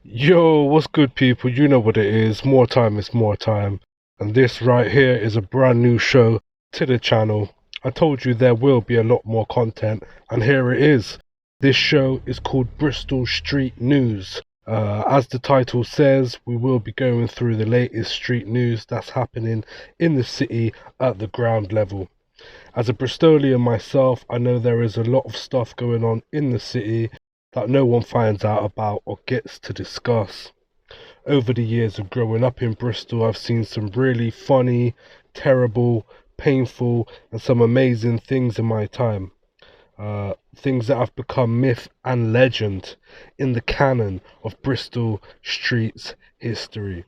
Yo, what's good, people? You know what it is. More time is more time. And this right here is a brand new show to the channel. I told you there will be a lot more content, and here it is. This show is called Bristol Street News. As the title says, we will be going through the latest street news that's happening in the city at the ground level. As a Bristolian myself, I know there is a lot of stuff going on in the city that no one finds out about or gets to discuss. Over the years of growing up in Bristol, I've seen some really funny, terrible, painful, and some amazing things in my time. Things that have become myth and legend in the canon of Bristol streets history.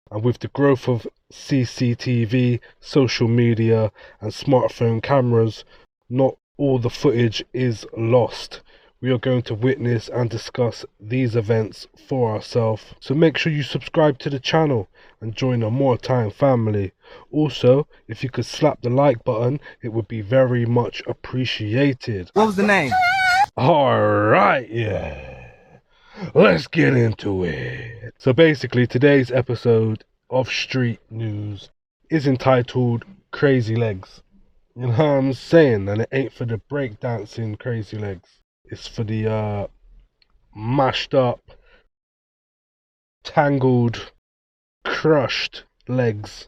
And with the growth of CCTV, social media, and smartphone cameras, not all the footage is lost. We are going to witness and discuss these events for ourselves. So make sure you subscribe to the channel and join the MoreTime family. Also, if you could slap the like button, it would be very much appreciated. What was the name? Alright, yeah. Let's get into it. So basically, today's episode of Street News is entitled Crazy Legs. You know what I'm saying? And it ain't for the breakdancing crazy legs. It's for the mashed up, tangled, crushed legs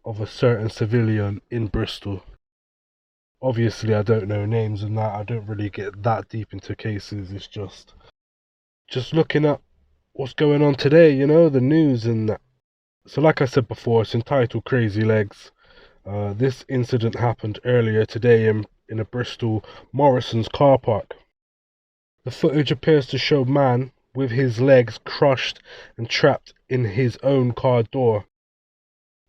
of a certain civilian in Bristol. Obviously, I don't know names and that. I don't really get that deep into cases. It's just looking at what's going on today, you know, the news and that. So like I said before, it's entitled Crazy Legs. This incident happened earlier today in a Bristol Morrison's car park. The footage appears to show man with his legs crushed and trapped in his own car door.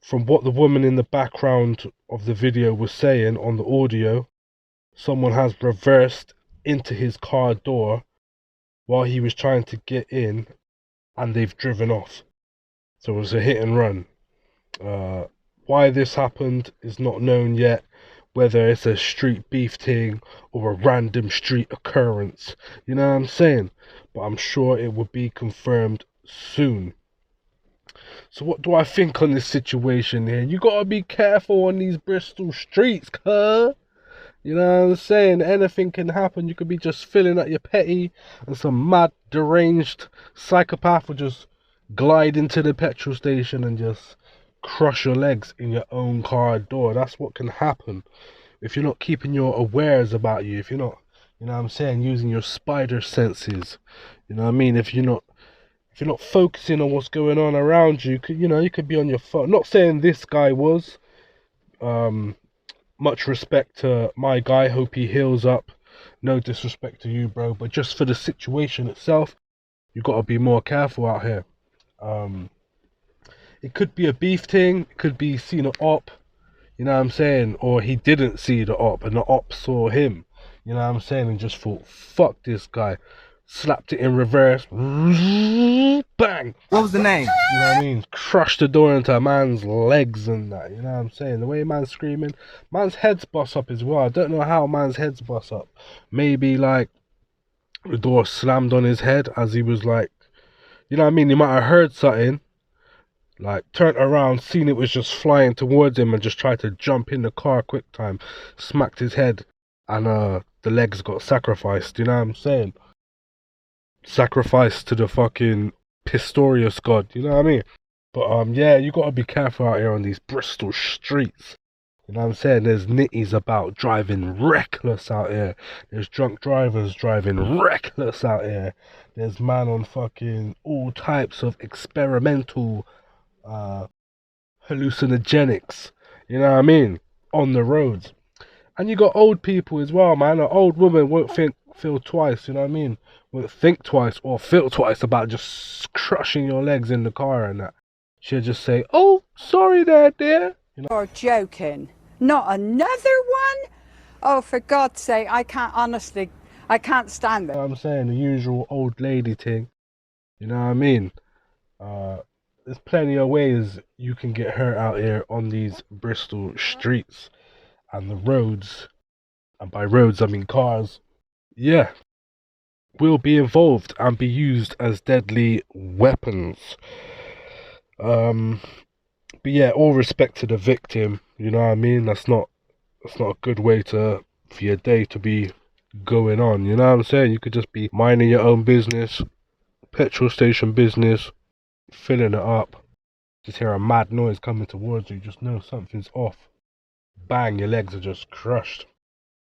From what the woman in the background of the video was saying on the audio, someone has reversed into his car door while he was trying to get in, and they've driven off. So it was a hit and run. Why this happened is not known yet, whether it's a street beef thing or a random street occurrence. You know what I'm saying? But I'm sure it will be confirmed soon. So what do I think on this situation here? You gotta be careful on these Bristol streets, cuz. You know what I'm saying? Anything can happen. You could be just filling at your petty and some mad, deranged psychopath will just glide into the petrol station and just crush your legs in your own car door. That's what can happen if you're not keeping your awares about you. If you're not, you know what I'm saying, using your spider senses. You know what I mean? If you're not focusing on what's going on around you, you could be on your phone. Not saying this guy was. Much respect to my guy, hope he heals up. No disrespect to you, bro, but just for the situation itself, you gotta be more careful out here. It could be a beef thing, it could be seen an op, you know what I'm saying, or he didn't see the op and the op saw him, you know what I'm saying, and just thought, fuck this guy. Slapped it in reverse, bang! What was the name? You know what I mean? Crushed the door into a man's legs and that, you know what I'm saying? The way man's screaming, man's head's bust up as well. I don't know how man's head's bust up. Maybe like the door slammed on his head as he was like, you know what I mean? He might have heard something, like turned around, seen it was just flying towards him and just tried to jump in the car quick time, smacked his head, and the legs got sacrificed, you know what I'm saying? Sacrificed to the fucking Pistorius god, you know what I mean? But yeah, you gotta be careful out here on these Bristol streets. You know what I'm saying? There's nitties about driving reckless out here. There's drunk drivers driving reckless out here. There's man on fucking all types of experimental hallucinogenics. You know what I mean? On the roads. And you got old people as well, man. An old woman won't feel twice, you know what I mean? Won't think twice or feel twice about just crushing your legs in the car and that. She'll just say, "Oh, sorry there, dear." You know? You're joking. Not another one? Oh, for God's sake, I can't, honestly, I can't stand it. I'm saying the usual old lady thing. You know what I mean? There's plenty of ways you can get hurt out here on these Bristol streets and the roads. And by roads, I mean cars. Yeah. will be involved and be used as deadly weapons. Um, but yeah, all respect to the victim. You know what I mean? That's not a good way to for your day to be going on. You know what I'm saying? You could just be minding your own business, petrol station business, filling it up. Just hear a mad noise coming towards you. Just know something's off. Bang! Your legs are just crushed.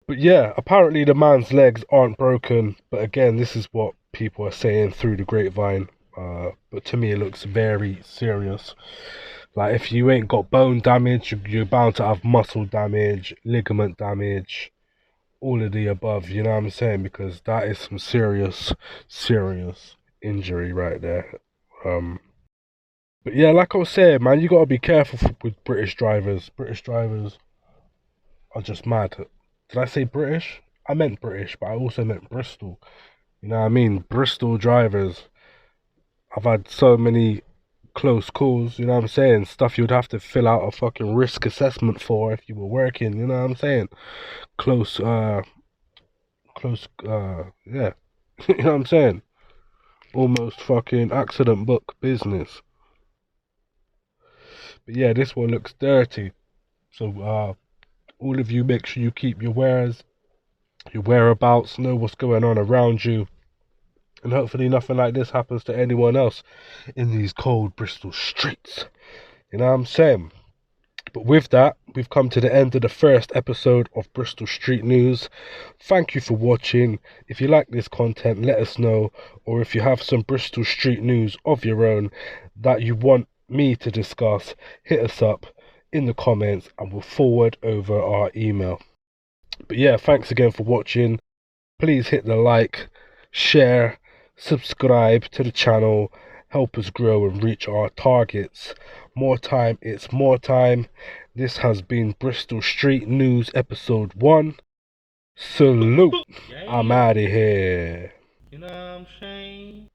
But yeah, apparently the man's legs aren't broken. But again, this is what people are saying through the grapevine. But to me, it looks very serious. Like, if you ain't got bone damage, you're bound to have muscle damage, ligament damage, all of the above. You know what I'm saying? Because that is some serious, serious injury right there. But yeah, like I was saying, man, you gotta be careful with British drivers. British drivers are just mad. Did I say British? I meant British, but I also meant Bristol. You know what I mean? Bristol drivers. I've had so many close calls, you know what I'm saying? Stuff you'd have to fill out a fucking risk assessment for if you were working, you know what I'm saying? Close, yeah. You know what I'm saying? Almost fucking accident book business. But yeah, this one looks dirty. So, all of you make sure you keep your your whereabouts, know what's going on around you. And hopefully nothing like this happens to anyone else in these cold Bristol streets. You know what I'm saying? But with that, we've come to the end of the first episode of Bristol Street News. Thank you for watching. If you like this content, let us know. Or if you have some Bristol Street News of your own that you want me to discuss, hit us up in the comments and we'll forward over our email. But yeah, thanks again for watching. Please hit the like, share, subscribe to the channel. Help us grow and reach our targets. More time, it's more time. This has been Bristol Street News episode 1. Salute. I'm out of here. You know what I'm saying?